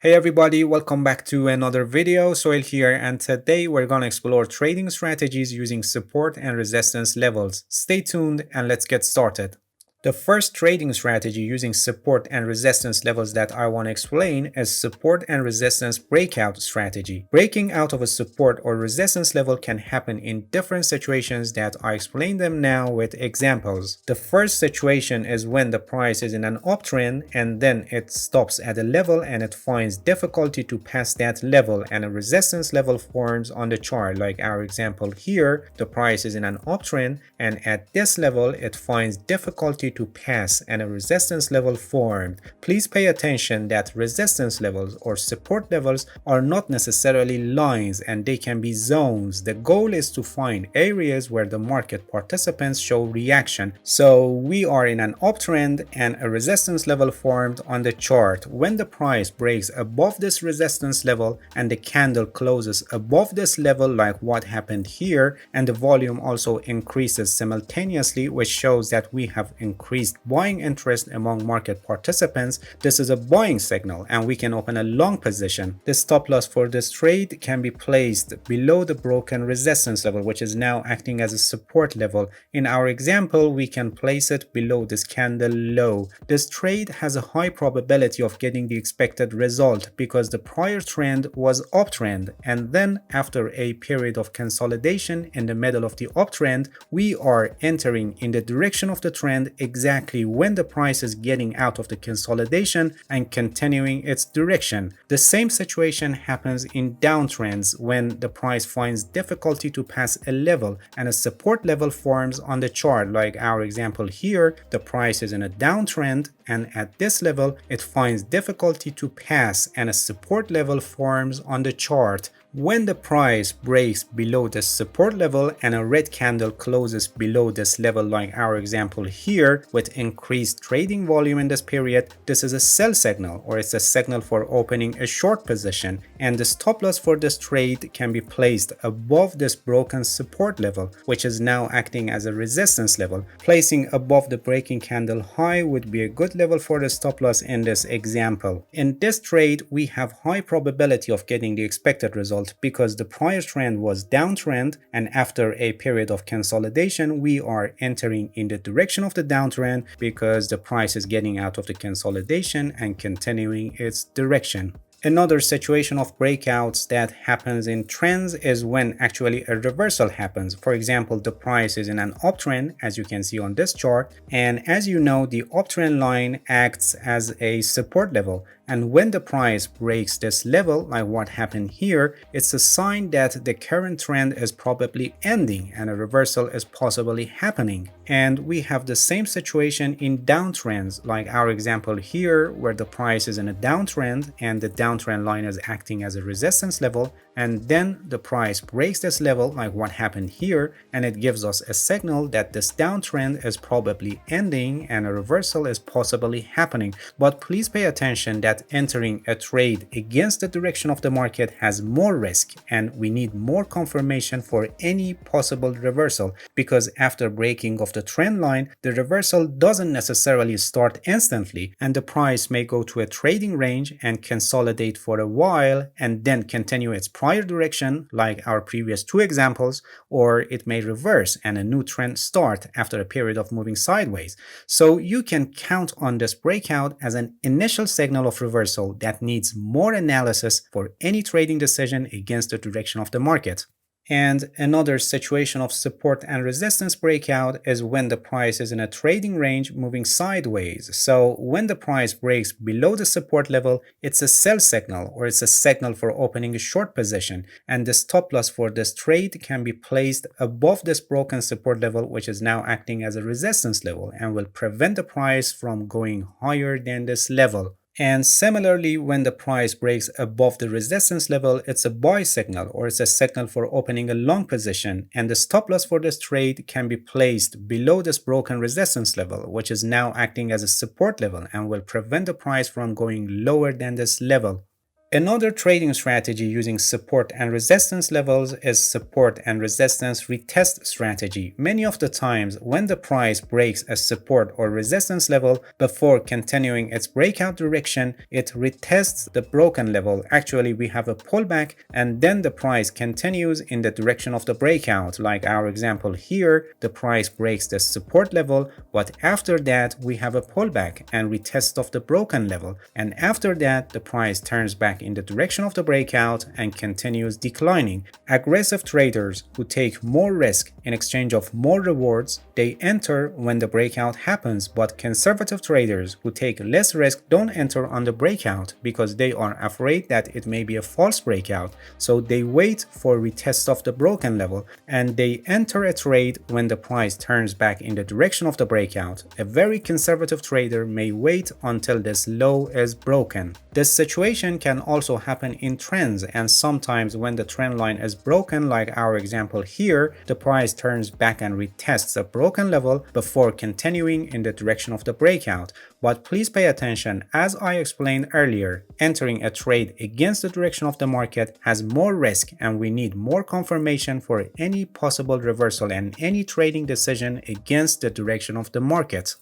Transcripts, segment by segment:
Hey everybody, welcome back to another video. Soil here, and today we're gonna explore trading strategies using support and resistance levels. Stay tuned and let's get started. The first trading strategy using support and resistance levels that I want to explain is support and resistance breakout strategy. Breaking out of a support or resistance level can happen in different situations that I explain them now with examples. The first situation is when the price is in an uptrend and then it stops at a level and it finds difficulty to pass that level and a resistance level forms on the chart. Like our example here, the price is in an uptrend and at this level it finds difficulty to pass and a resistance level formed. Please pay attention that resistance levels or support levels are not necessarily lines and they can be zones. The goal is to find areas where the market participants show reaction. So we are in an uptrend and a resistance level formed on the chart. When the price breaks above this resistance level and the candle closes above this level like what happened here, and the volume also increases simultaneously, which shows that we have increased buying interest among market participants, this is a buying signal and we can open a long position. The stop loss for this trade can be placed below the broken resistance level, which is now acting as a support level. In our example, we can place it below this candle low. This trade has a high probability of getting the expected result because the prior trend was uptrend, and then after a period of consolidation in the middle of the uptrend, we are entering in the direction of the trend exactly when the price is getting out of the consolidation and continuing its direction. The same situation happens in downtrends when the price finds difficulty to pass a level and a support level forms on the chart. Like our example here, the price is in a downtrend and at this level it finds difficulty to pass and a support level forms on the chart. When the price breaks below the support level and a red candle closes below this level like our example here with increased trading volume in this period, this is a sell signal or it's a signal for opening a short position, and the stop loss for this trade can be placed above this broken support level, which is now acting as a resistance level. Placing above the breaking candle high would be a good level for the stop loss in this example. In this trade, we have high probability of getting the expected result because the prior trend was downtrend and after a period of consolidation we are entering in the direction of the downtrend because the price is getting out of the consolidation and continuing its direction. Another situation of breakouts that happens in trends is when actually a reversal happens. For example, the price is in an uptrend as you can see on this chart, and as you know, the uptrend line acts as a support level, and when the price breaks this level like what happened here, it's a sign that the current trend is probably ending and a reversal is possibly happening. And we have the same situation in downtrends like our example here where the price is in a downtrend and the downtrend line is acting as a resistance level, and then the price breaks this level like what happened here and it gives us a signal that this downtrend is probably ending and a reversal is possibly happening. But please pay attention that entering a trade against the direction of the market has more risk and we need more confirmation for any possible reversal, because after breaking of the trend line, the reversal doesn't necessarily start instantly and the price may go to a trading range and consolidate for a while and then continue its prior direction like our previous two examples, or it may reverse and a new trend start after a period of moving sideways. So you can count on this breakout as an initial signal of reversal that needs more analysis for any trading decision against the direction of the market. And another situation of support and resistance breakout is when the price is in a trading range moving sideways. So when the price breaks below the support level, it's a sell signal or it's a signal for opening a short position, and the stop loss for this trade can be placed above this broken support level, which is now acting as a resistance level and will prevent the price from going higher than this level. And similarly, when the price breaks above the resistance level, it's a buy signal or it's a signal for opening a long position, and the stop loss for this trade can be placed below this broken resistance level, which is now acting as a support level and will prevent the price from going lower than this level. Another trading strategy using support and resistance levels is support and resistance retest strategy. Many of the times when the price breaks a support or resistance level before continuing its breakout direction, it retests the broken level. Actually, we have a pullback and then the price continues in the direction of the breakout. Like our example here, the price breaks the support level, but after that we have a pullback and retest of the broken level. And after that, the price turns back in the direction of the breakout and continues declining. Aggressive traders who take more risk in exchange of more rewards, they enter when the breakout happens, but conservative traders who take less risk don't enter on the breakout because they are afraid that it may be a false breakout. So they wait for retest of the broken level and they enter a trade when the price turns back in the direction of the breakout. A very conservative trader may wait until this low is broken. This situation can also happen in trends, and sometimes when the trend line is broken, like our example here, the price turns back and retests a broken level before continuing in the direction of the breakout. But please pay attention, as I explained earlier, entering a trade against the direction of the market has more risk and we need more confirmation for any possible reversal and any trading decision against the direction of the market.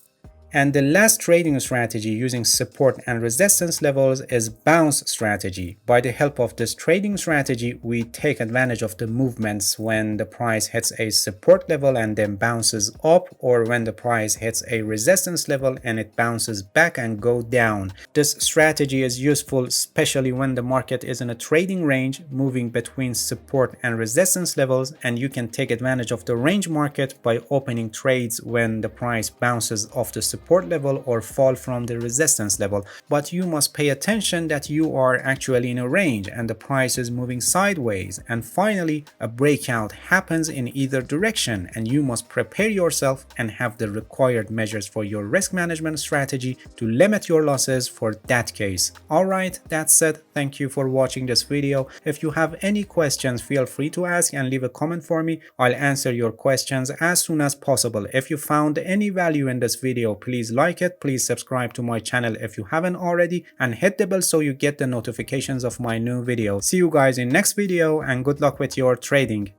And the last trading strategy using support and resistance levels is bounce strategy. By the help of this trading strategy, we take advantage of the movements when the price hits a support level and then bounces up, or when the price hits a resistance level and it bounces back and go down. This strategy is useful especially when the market is in a trading range moving between support and resistance levels, and you can take advantage of the range market by opening trades when the price bounces off the support level or fall from the resistance level. But you must pay attention that you are actually in a range and the price is moving sideways, and finally a breakout happens in either direction, and you must prepare yourself and have the required measures for your risk management strategy to limit your losses for that case. Alright, that's it. Thank you for watching this video. If you have any questions, feel free to ask and leave a comment for me. I'll answer your questions as soon as possible. If you found any value in this video, please like it, please subscribe to my channel if you haven't already, and hit the bell so you get the notifications of my new video. See you guys in next video and good luck with your trading.